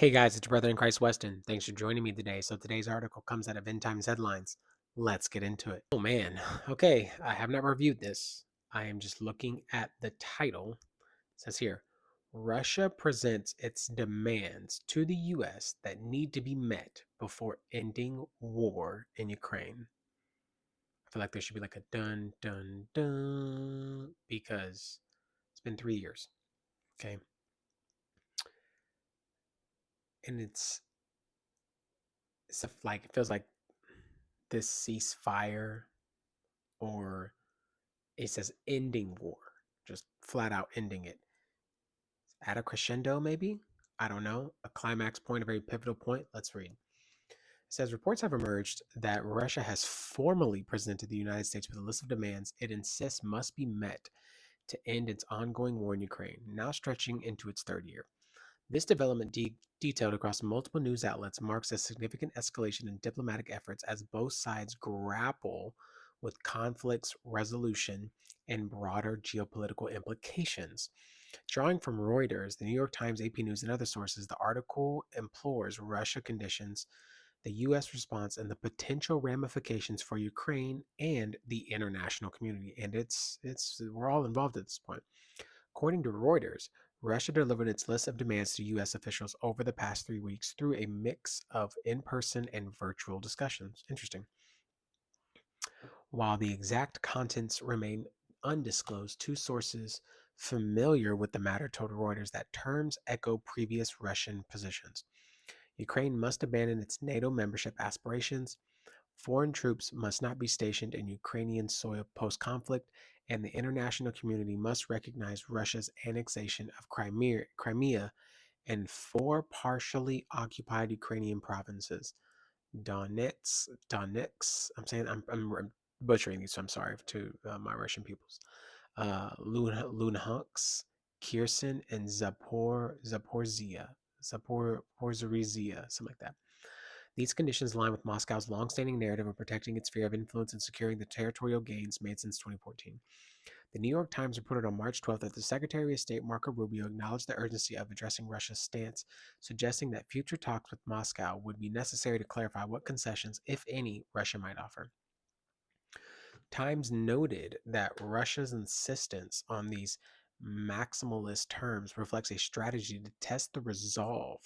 Hey guys, it's your brother in Christ, Weston. Thanks for joining me today. So today's article comes out of End Times Headlines. Let's get into it. Oh man, okay, I have not reviewed this. I am just looking at the title. It says here, Russia presents its demands to the US that need to be met before ending war in Ukraine. I feel like there should be like a dun dun dun because it's been 3 years. Okay. And like it feels like this ceasefire or it says ending war, just flat out ending it. At a crescendo, maybe? I don't know. A climax point, a very pivotal point. Let's read. It says reports have emerged that Russia has formally presented the United States with a list of demands it insists must be met to end its ongoing war in Ukraine, now stretching into its third year. This development, detailed across multiple news outlets, marks a significant escalation in diplomatic efforts as both sides grapple with conflict's resolution and broader geopolitical implications. Drawing from Reuters, the New York Times, AP News, and other sources, the article implores Russia conditions the U.S. response and the potential ramifications for Ukraine and the international community. And it's we're all involved at this point. According to Reuters, Russia delivered its list of demands to U.S. officials over the past 3 weeks through a mix of in person and virtual discussions. Interesting. While the exact contents remain undisclosed, two sources familiar with the matter told Reuters that terms echo previous Russian positions. Ukraine must abandon its NATO membership aspirations. Foreign troops must not be stationed in Ukrainian soil post conflict, and the international community must recognize Russia's annexation of Crimea and four partially occupied Ukrainian provinces Donetsk. I'm butchering these, so I'm sorry to my Russian peoples. Luhansk, Kherson, and Zaporizhia, something like that. These conditions align with Moscow's longstanding narrative of protecting its sphere of influence and securing the territorial gains made since 2014. The New York Times reported on March 12th that the Secretary of State Marco Rubio acknowledged the urgency of addressing Russia's stance, suggesting that future talks with Moscow would be necessary to clarify what concessions, if any, Russia might offer. Times noted that Russia's insistence on these maximalist terms reflects a strategy to test the resolve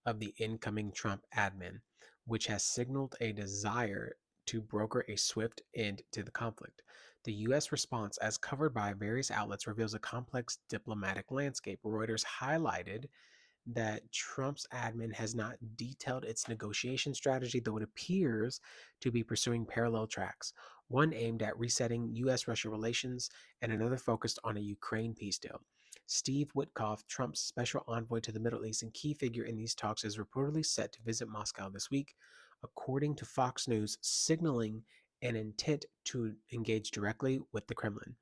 of the incoming Trump admin, which has signaled a desire to broker a swift end to the conflict. The U.S. response, as covered by various outlets, reveals a complex diplomatic landscape. Reuters highlighted that Trump's admin has not detailed its negotiation strategy, though it appears to be pursuing parallel tracks, one aimed at resetting U.S. Russia relations and another focused on a Ukraine peace deal. Steve Witkoff, Trump's special envoy to the Middle East and key figure in these talks, is reportedly set to visit Moscow this week, according to Fox News, signaling an intent to engage directly with the Kremlin.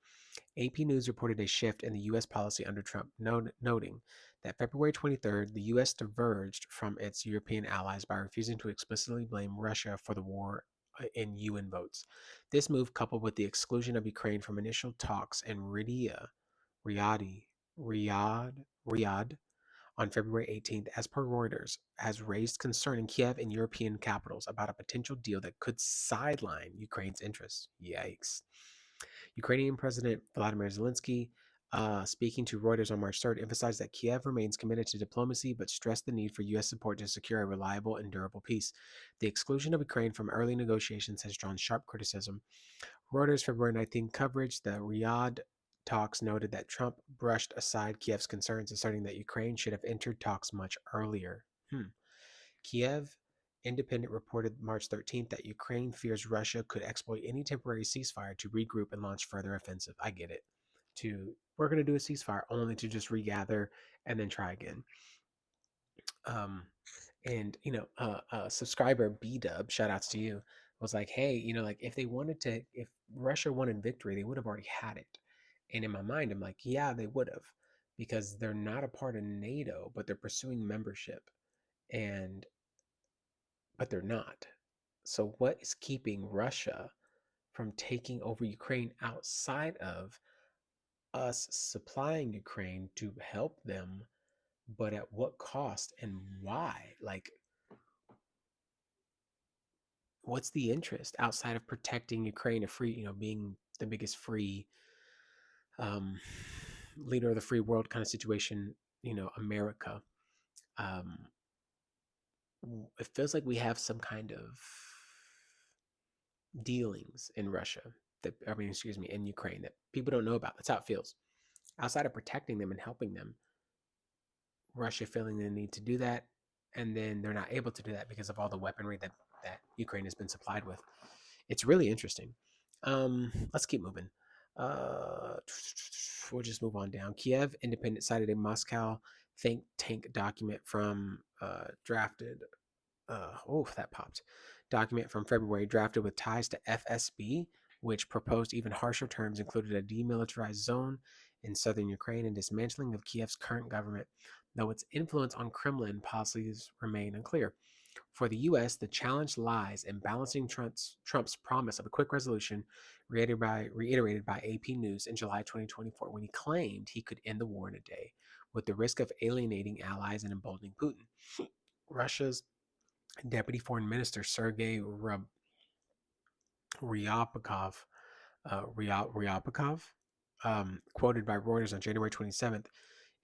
AP News reported a shift in the U.S. policy under Trump, noting that February 23rd, the U.S. diverged from its European allies by refusing to explicitly blame Russia for the war in UN votes. This move, coupled with the exclusion of Ukraine from initial talks in Riyadh, Riyadh on February 18th, as per Reuters, has raised concern in Kiev and European capitals about a potential deal that could sideline Ukraine's interests. Yikes. Ukrainian President Vladimir Zelensky, speaking to Reuters on March 3rd, emphasized that Kiev remains committed to diplomacy but stressed the need for U.S. support to secure a reliable and durable peace. The exclusion of Ukraine from early negotiations has drawn sharp criticism. Reuters February 19th coverage, the Riyadh talks noted that Trump brushed aside Kiev's concerns, asserting that Ukraine should have entered talks much earlier. Kiev Independent reported March 13th that Ukraine fears Russia could exploit any temporary ceasefire to regroup and launch further offensive. I get it. We're going to do a ceasefire only to just regather and then try again. Um, and subscriber B Dub, shout outs to you, was like, hey, like if Russia wanted victory, they would have already had it. And in my mind, I'm like, yeah, they would have, because they're not a part of NATO, but they're pursuing membership, and but they're not. So what is keeping Russia from taking over Ukraine outside of us supplying Ukraine to help them but at what cost and why? Like, what's the interest outside of protecting Ukraine, a free, being the biggest free um, leader of the free world kind of situation, America. Um, it feels like we have some kind of dealings in Russia that, I mean, excuse me, in Ukraine that people don't know about. That's how it feels. Outside of protecting them and helping them, Russia feeling the need to do that, and then they're not able to do that because of all the weaponry that Ukraine has been supplied with. It's really interesting. Let's keep moving. Uh, we'll just move on down. Kiev Independent cited a Moscow think tank document from drafted. That popped. Document from February drafted with ties to FSB, which proposed even harsher terms, included a demilitarized zone in southern Ukraine and dismantling of Kiev's current government, though its influence on Kremlin policies remain unclear. For the U.S., the challenge lies in balancing Trump's promise of a quick resolution, reiterated by AP News in July 2024, when he claimed he could end the war in a day, with the risk of alienating allies and emboldening Putin. Russia's Deputy Foreign Minister Sergei Ryabkov, quoted by Reuters on January 27th,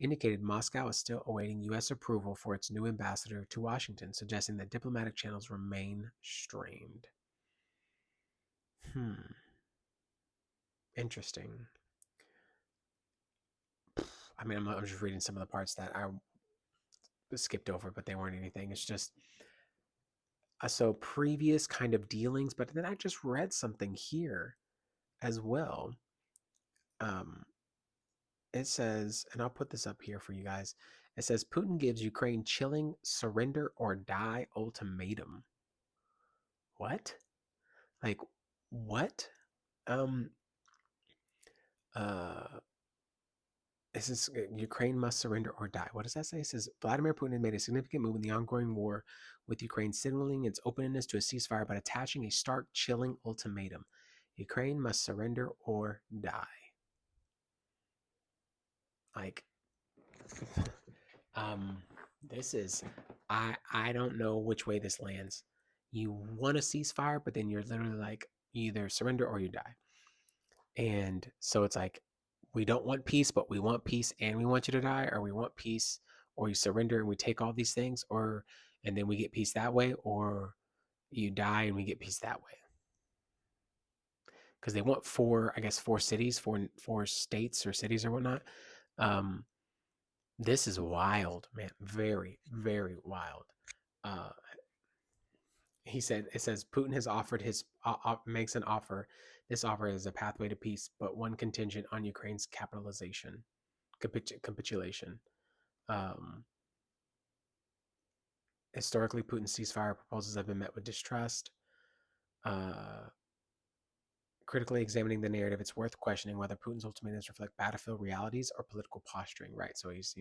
indicated Moscow is still awaiting U.S. approval for its new ambassador to Washington, suggesting that diplomatic channels remain strained. Interesting. I mean, I'm just reading some of the parts that I skipped over, but they weren't anything. It's just so previous kind of dealings, but then I just read something here as well. Um, it says, and I'll put this up here for you guys. It says Putin gives Ukraine chilling surrender or die ultimatum. What? Like, what? Um, uh, this is Ukraine must surrender or die. What does that say? It says Vladimir Putin made a significant move in the ongoing war with Ukraine, signaling its openness to a ceasefire, but attaching a stark, chilling ultimatum: Ukraine must surrender or die. Like, um, this is I don't know which way this lands. You want a ceasefire, but then you're literally like, you either surrender or you die. And so it's like, we don't want peace, but we want peace and we want you to die, or we want peace or you surrender and we take all these things, or and then we get peace that way, or you die and we get peace that way. Because they want four cities, four states or cities or whatnot. Um, this is wild, man. Very, very wild. Uh, he said, it says Putin has offered makes an offer. This offer is a pathway to peace, but one contingent on Ukraine's capitulation. Um, Historically, Putin's ceasefire proposals have been met with distrust. Uh, Critically examining the narrative, it's worth questioning whether Putin's ultimatums reflect battlefield realities or political posturing. Right, so he's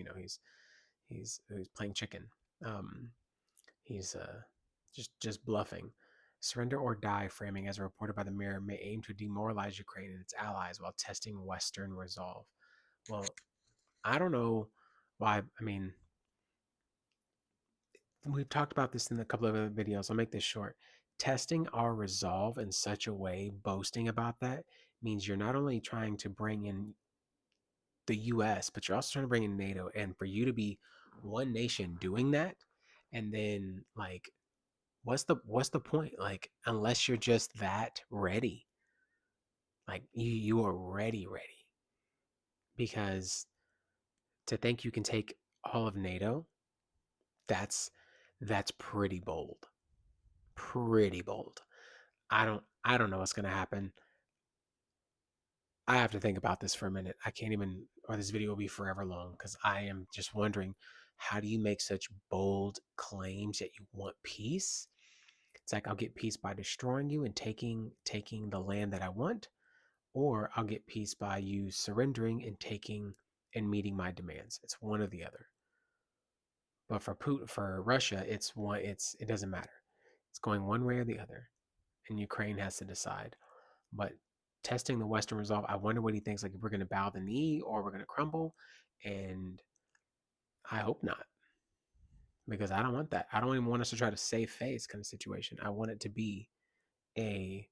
playing chicken. Um, he's just bluffing. Surrender or die framing, as reported by the Mirror, may aim to demoralize Ukraine and its allies while testing Western resolve. Well, I don't know why. I mean, we've talked about this in a couple of other videos. I'll make this short. Testing our resolve in such a way, boasting about that, means you're not only trying to bring in the US, but you're also trying to bring in NATO. And for you to be one nation doing that, and then like, what's the point? Like, unless you're just that ready, like you are ready. Because to think you can take all of NATO, that's that's pretty bold. Pretty bold. I don't know what's gonna happen. I have to think about this for a minute. I can't even, or this video will be forever long because I am just wondering, how do you make such bold claims that you want peace? It's like, I'll get peace by destroying you and taking the land that I want, or I'll get peace by you surrendering and taking and meeting my demands. It's one or the other. But for Putin, for Russia, it doesn't matter. It's going one way or the other, and Ukraine has to decide. But testing the Western resolve, I wonder what he thinks. Like, if we're going to bow the knee or we're going to crumble. And I hope not, because I don't want that. I don't even want us to try to save face kind of situation. I want it to be a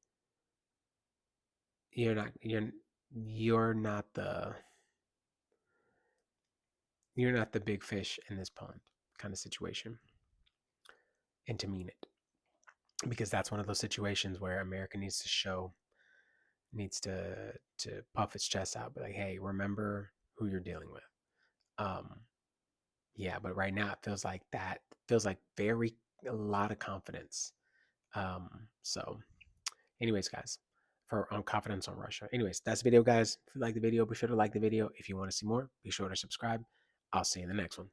you're not you're not the you're not the big fish in this pond kind of situation, and to mean it, because that's one of those situations where America needs to puff its chest out, but like, hey, remember who you're dealing with. Um, yeah, but right now it feels like very a lot of confidence. So, anyways, guys, for confidence on Russia. Anyways, that's the video, guys. If you like the video, be sure to like the video. If you want to see more, be sure to subscribe. I'll see you in the next one.